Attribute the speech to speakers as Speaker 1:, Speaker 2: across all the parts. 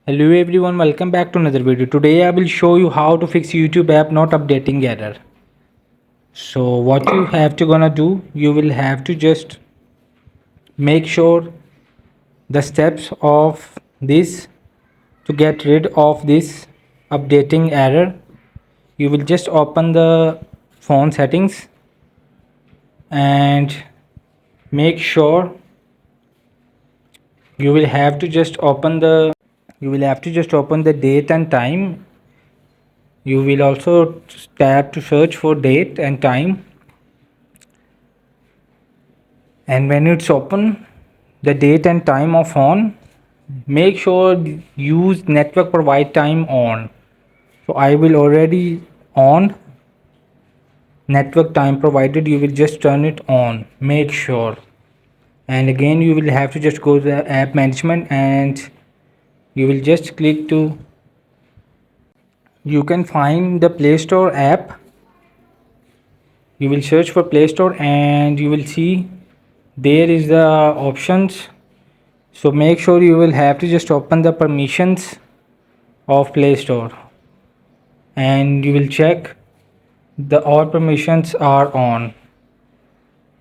Speaker 1: Hello everyone, welcome back to another video. Today I will show you how to fix YouTube app not updating error. So what you have to gonna do, you will have to just make sure the steps of this to get rid of this updating error. You will just open the phone settings and make sure you will have to just open the date and time. You will also tap to search for date and time, and when it's open the date and time of on, make sure use network provide time on. So I will already on network time provided. You will just turn it on, make sure, and again you will have to just go to the app management and you will just click to, you can find the Play Store app. You will search for Play Store and you will see there is the options. So make sure you will have to just open the permissions of Play Store and you will check the all permissions are on,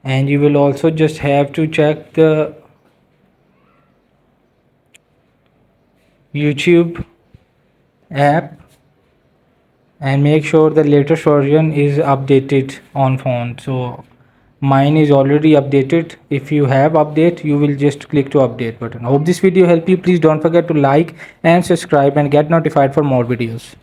Speaker 1: and you will also just have to check the YouTube app and make sure the latest version is updated on phone. So mine is already updated. If you have update, you will just click to update button. Hope this video help you. Please don't forget to like and subscribe and get notified for more videos.